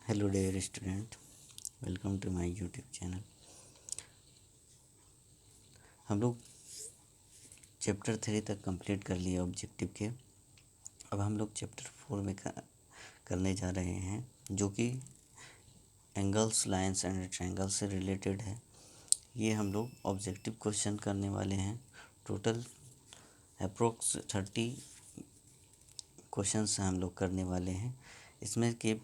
Hello dear student, welcome to my YouTube channel. हम लोग chapter 3 तक कंप्लीट कर लिए ऑब्जेक्टिव के। अब हम लोग चैप्टर 4 में करने जा रहे हैं, जो कि एंगल्स, लाइंस एंड ट्रायंगल से रिलेटेड है। ये हम लोग ऑब्जेक्टिव क्वेश्चन करने वाले हैं। टोटल अप्रोक्स 30 क्वेश्चंस हम लोग करने वाले हैं इसमें के,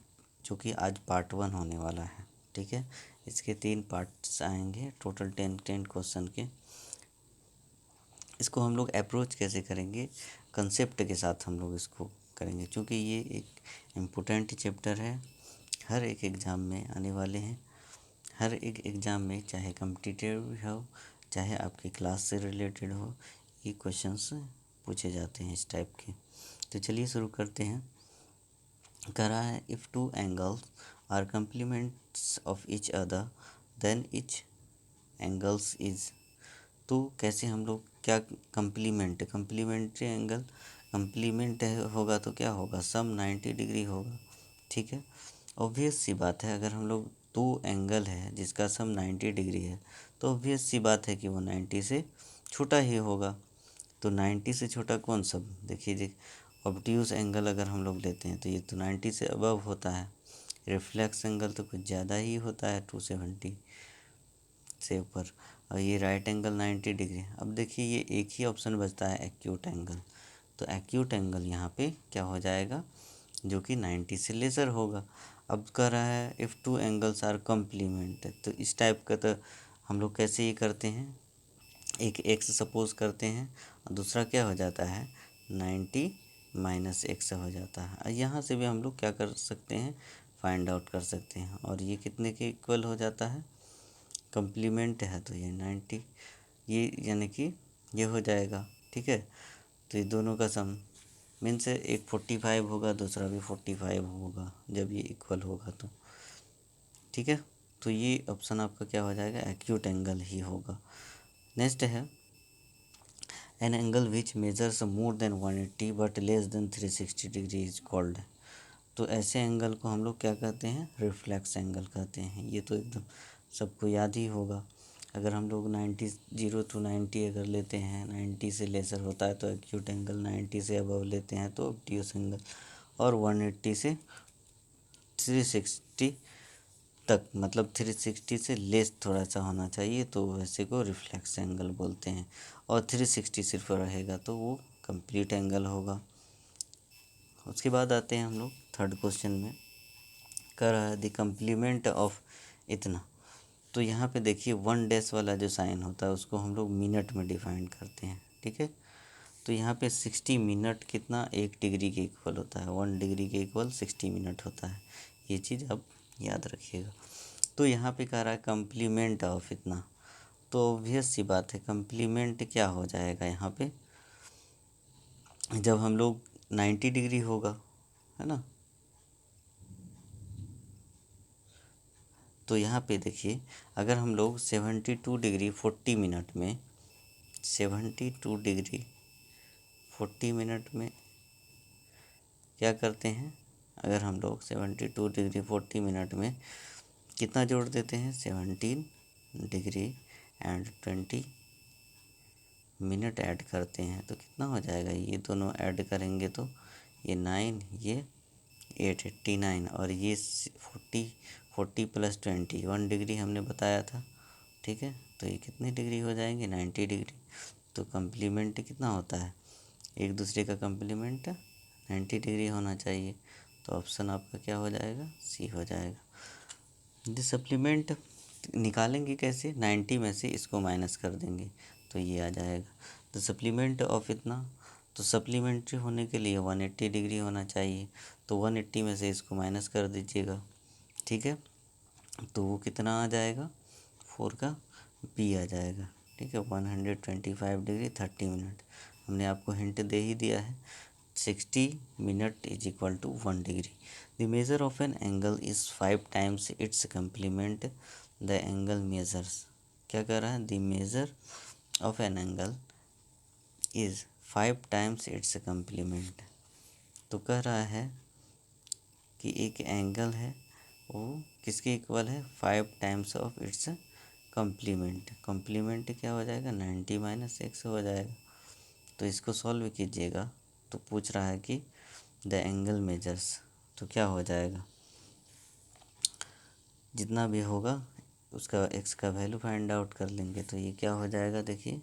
जो कि आज पार्ट 1 होने वाला है। ठीक है, इसके 3 पार्ट्स आएंगे, टोटल 10 क्वेश्चन के। इसको हम लोग अप्रोच कैसे करेंगे, कंसेप्ट के साथ हम लोग इसको करेंगे, क्योंकि ये एक इम्पोर्टेंट चैप्टर है। हर एक एग्ज़ाम में आने वाले हैं। हर एक एग्ज़ाम में, चाहे कॉम्पिटिटिव हो, चाहे आपकी क्लास से रिलेटेड हो, ये क्वेश्चंस पूछे जाते हैं इस टाइप के। तो चलिए शुरू करते हैं। कह रहा है, if two angles are complements of each other then each angles is. तो कैसे हम लोग क्या कम्प्लीमेंट्री एंगल, कम्प्लीमेंट होगा तो क्या होगा, सम 90 डिग्री होगा। ठीक है, ऑब्वियस सी बात है। अगर हम लोग दो एंगल है जिसका सम 90 डिग्री है, तो ऑब्वियस सी बात है कि वो 90 से छोटा ही होगा। तो 90 से छोटा कौन सा, देखिए ऑब्ट्यूज एंगल अगर हम लोग लेते हैं तो ये तो 90 से अबव होता है। रिफ्लेक्स एंगल तो कुछ ज़्यादा ही होता है, 270 से ऊपर। और ये राइट एंगल 90 डिग्री। अब देखिए, ये एक ही ऑप्शन बचता है, एक्यूट एंगल। तो एक्यूट एंगल यहाँ पे क्या हो जाएगा, जो कि 90 से लेज़र होगा। अब कह रहा है if two angles are complement, तो इस टाइप का तो हम लोग कैसे ही करते हैं, एक एक्स सपोज करते हैं और दूसरा क्या हो जाता है 90 माइनस एक्स हो जाता है। यहाँ से भी हम लोग क्या कर सकते हैं, फाइंड आउट कर सकते हैं। और ये कितने के इक्वल हो जाता है, कम्प्लीमेंट है तो ये 90, ये यानी कि ये हो जाएगा। ठीक है, तो ये दोनों का सम मीन्स एक 45 होगा, दूसरा भी 45 होगा जब ये इक्वल होगा तो। ठीक है, तो ये ऑप्शन आपका क्या हो जाएगा, एक्यूट एंगल ही होगा। नेक्स्ट है, an angle which measures more than 180 but less than 360 degree is called. तो ऐसे एंगल को हम लोग क्या कहते हैं, रिफ्लेक्स एंगल कहते हैं। ये तो एकदम सबको याद ही होगा। अगर हम लोग 90 0 to 90 अगर लेते हैं, 90 से लेसर होता है तो एक्यूट एंगल, 90 से अबव लेते हैं तो ऑब्ट्यूज एंगल, और 180 से 360 तक, मतलब 360 से लेस थोड़ा सा होना चाहिए तो वैसे को रिफ्लेक्स एंगल बोलते हैं। और 360 सिर्फ रहेगा तो वो कंप्लीट एंगल होगा। उसके बाद आते हैं हम लोग थर्ड क्वेश्चन में। कर रहा है द कम्प्लीमेंट ऑफ इतना। तो यहाँ पे देखिए 1 डैश वाला जो साइन होता है उसको हम लोग मिनट में डिफाइन करते हैं। ठीक है, तो यहाँ पे 60 मिनट कितना, 1 डिग्री के इक्वल होता है। 1 डिग्री के इक्वल 60 मिनट होता है। ये चीज़ आप याद रखिएगा। तो यहाँ पे कह रहा है कम्प्लीमेंट ऑफ इतना, तो ऑब्वियस सी बात है कम्प्लीमेंट क्या हो जाएगा यहाँ पे, जब हम लोग 90 डिग्री होगा, है ना। तो यहाँ पे देखिए, अगर हम लोग 72 डिग्री 40 मिनट में, 72 डिग्री 40 मिनट में क्या करते हैं, अगर हम लोग 72 डिग्री 40 मिनट में कितना जोड़ देते हैं, 17 डिग्री एंड 20 मिनट ऐड करते हैं तो कितना हो जाएगा, ये दोनों ऐड करेंगे तो ये 9, ये 889, और ये 40 प्लस 20 1 डिग्री हमने बताया था। ठीक है, तो ये कितनी डिग्री हो जाएंगे, 90 डिग्री। तो कम्प्लीमेंट कितना होता है, एक दूसरे का कम्प्लीमेंट 90 डिग्री होना चाहिए। तो ऑप्शन आपका क्या हो जाएगा, सी हो जाएगा। द सप्लीमेंट निकालेंगे कैसे, 90 में से इसको माइनस कर देंगे तो ये आ जाएगा। द सप्लीमेंट ऑफ इतना, तो सप्लीमेंट्री होने के लिए 180 डिग्री होना चाहिए, तो 180 में से इसको माइनस कर दीजिएगा। ठीक है, तो वो कितना आ जाएगा, 4 का बी आ जाएगा। ठीक है, 125 डिग्री 30 मिनट हमने आपको हिंट दे ही दिया है। 60 minute is equal to 1 degree. The measure of an angle is 5 times its complement. The angle measures, क्या कर रहा है, the measure of an angle is 5 times its complement. तो कह रहा है कि एक एंगल है वो किसके इक्वल है, 5 times of its complement. Complement क्या हो जाएगा, 90 माइनस एक्स हो जाएगा। तो इसको सॉल्व कीजिएगा तो पूछ रहा है कि द एंगल मेजर्स, तो क्या हो जाएगा, जितना भी होगा उसका एक्स का वैल्यू फाइंड आउट कर लेंगे। तो ये क्या हो जाएगा, देखिए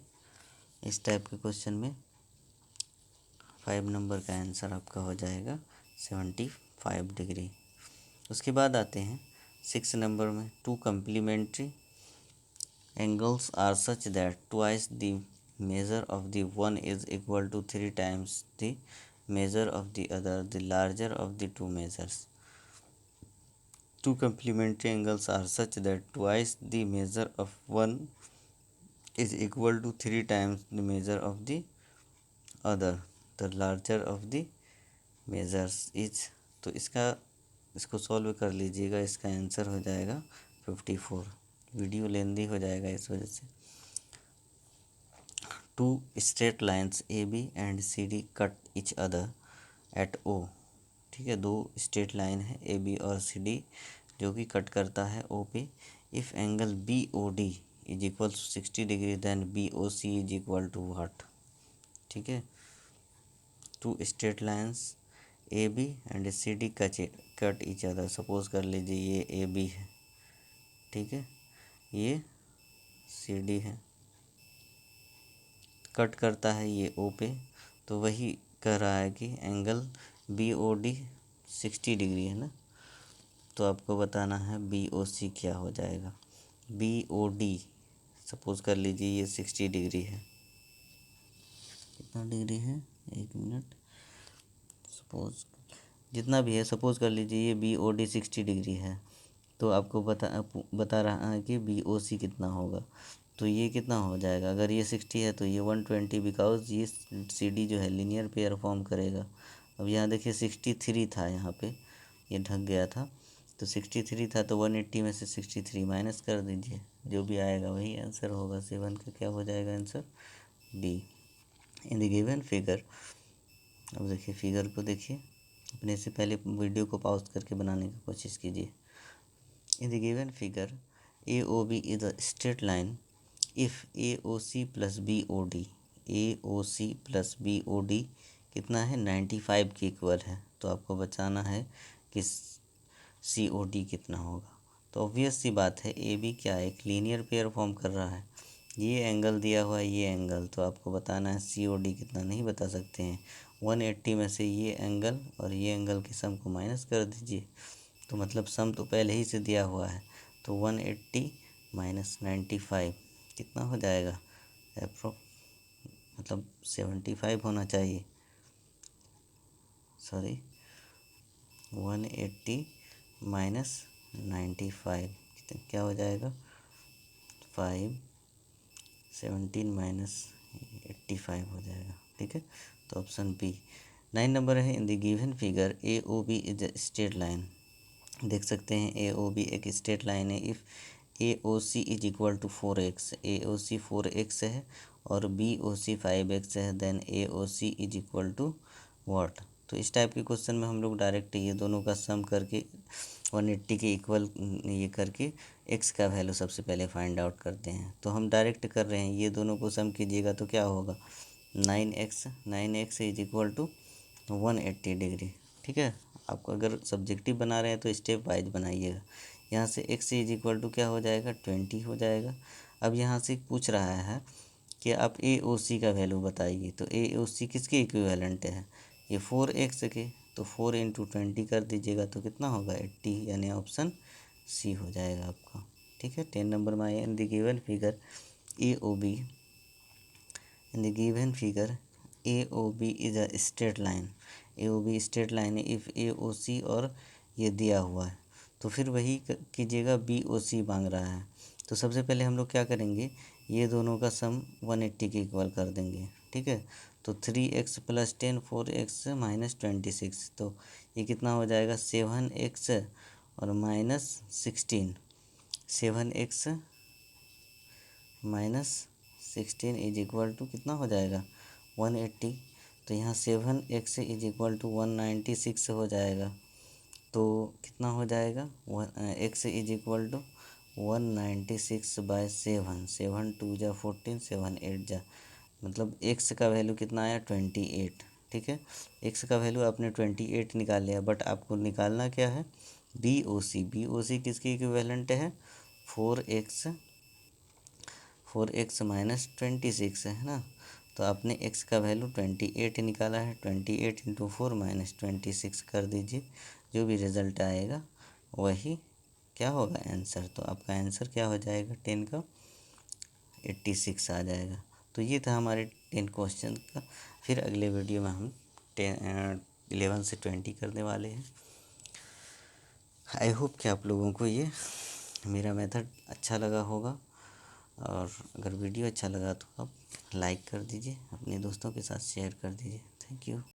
इस टाइप के क्वेश्चन में 5 नंबर का आंसर आपका हो जाएगा 75 डिग्री। उसके बाद आते हैं 6 नंबर में, two complementary angles are such that twice the measure of the one is equal to 3 times the measure of the other, the larger of the two measures. Two complementary angles are such that twice the measure of one is equal to 3 times the measure of the other, the larger of the measures is। तो इसको solve कर लीजिएगा, इसका answer हो जाएगा 54। Video लेंदी हो जाएगा इस वजह से। Two straight lines A B and C D cut each other at O. ठीक है, दो स्ट्रेट लाइन है ए बी और सी डी जो कि कट करता है ओ पे। If angle B O D is equal to 60 degree then B O C is equal to what. ठीक है, two straight lines A B and C D cut each other. Suppose कर लीजिए ये A B है, ठीक है, ये C D है, कट करता है ये ओ पे। तो वही कह रहा है कि angle B O D 60 degree है ना, तो आपको बताना है बी ओ सी क्या हो जाएगा। बी ओ डी सपोज कर लीजिए ये 60 डिग्री है, कितना डिग्री है, एक मिनट, सपोज जितना भी है, सपोज कर लीजिए ये बी ओ डी 60 डिग्री है। तो आपको बता रहा है कि बी ओ सी कितना होगा। तो ये कितना हो जाएगा, अगर ये 60 है तो ये 120, बिकॉज ये सी डी जो है लीनियर पेयर फॉर्म करेगा। अब यहाँ देखिए 63 था, यहाँ पे ये ढक गया था, तो 63 था, तो 180 में से 63 माइनस कर दीजिए, जो भी आएगा वही आंसर होगा। 7 का क्या हो जाएगा answer, D. In the given figure, अब देखिए फिगर को देखिए, अपने से पहले वीडियो को पॉज करके बनाने की कोशिश कीजिए। In the given figure, AOB is a straight line if AOC plus BOD, AOC plus BOD कितना है, 95 के इक्वल है। तो आपको बचाना है कि COD कितना होगा। तो ऑब्वियस सी बात है AB क्या है, एक लीनियर पेयर फॉर्म कर रहा है, ये एंगल दिया हुआ है, ये एंगल, तो आपको बताना है COD कितना, नहीं बता सकते हैं। 180 में से ये एंगल और ये एंगल के सम को माइनस कर दीजिए, तो मतलब सम तो पहले ही से दिया हुआ है। तो 180 माइनस 95 कितना हो जाएगा, मतलब 75 होना चाहिए, सॉरी 180 माइनस 95 क्या हो जाएगा, 5, 17 माइनस 85 हो जाएगा। ठीक है, तो ऑप्शन बी। 9 नंबर है, in the given figure A O B is a straight line. देख सकते हैं ए ओ बी एक स्ट्रेट लाइन है। If A O C is equal to 4x, A O C 4x है और B O C 5x है, then A O C is equal to what. तो इस टाइप के क्वेश्चन में हम लोग डायरेक्ट ये दोनों का सम करके 180 के इक्वल ये करके x का वैल्यू सबसे पहले फाइंड आउट करते हैं। तो हम डायरेक्ट कर रहे हैं, ये दोनों को सम कीजिएगा तो क्या होगा, 9x is equal to 180 degree. ठीक है, आपको अगर सब्जेक्टिव बना रहे हैं तो स्टेप वाइज बनाइएगा। यहाँ से x इज इक्वल टू क्या हो जाएगा, 20 हो जाएगा। अब यहाँ से पूछ रहा है कि आप ए ओ सी का वैल्यू बताइए, तो ए ओ सी किसके इक्विवेलेंट है, ये 4x के, तो 4 इंटू 20 कर दीजिएगा तो कितना होगा, 80, यानी ऑप्शन सी हो जाएगा आपका। ठीक है, 10 नंबर में आइए, in the given figure A O B, in the given figure A O B is a straight line, A O B straight line है। इफ़ ए ओ सी और ये दिया हुआ है, तो फिर वही कीजिएगा, बी ओ सी मांग रहा है। तो सबसे पहले हम लोग क्या करेंगे, ये दोनों का सम 180 के इक्वल कर देंगे। ठीक है, तो 3x प्लस 10 4x माइनस 26, तो ये कितना हो जाएगा, 7x और minus 16, 7x minus 16 is equal to कितना हो जाएगा, 180। तो यहाँ 7x इज इक्वल टू 196 हो जाएगा। तो कितना हो जाएगा, x इज इक्वल टू 196/7, 7 2 × 14, 7 8 जा, मतलब x का वैल्यू कितना आया 28। ठीक है, x का वैल्यू आपने 28 निकाल लिया, बट आपको निकालना क्या है, BOC। BOC किसकी इक्विवेलेंट है, 4x माइनस 26 है ना। तो आपने x का वैल्यू 28 निकाला है, 28 × 4 माइनस 26 कर दीजिए, जो भी रिज़ल्ट आएगा वही क्या होगा आंसर। तो आपका आंसर क्या हो जाएगा 10 का 86 आ जाएगा। तो ये था हमारे 10 क्वेश्चन का। फिर अगले वीडियो में हम 11 से 20 करने वाले हैं। आई होप कि आप लोगों को ये मेरा मेथड अच्छा लगा होगा, और अगर वीडियो अच्छा लगा तो आप लाइक कर दीजिए, अपने दोस्तों के साथ शेयर कर दीजिए। Thank you.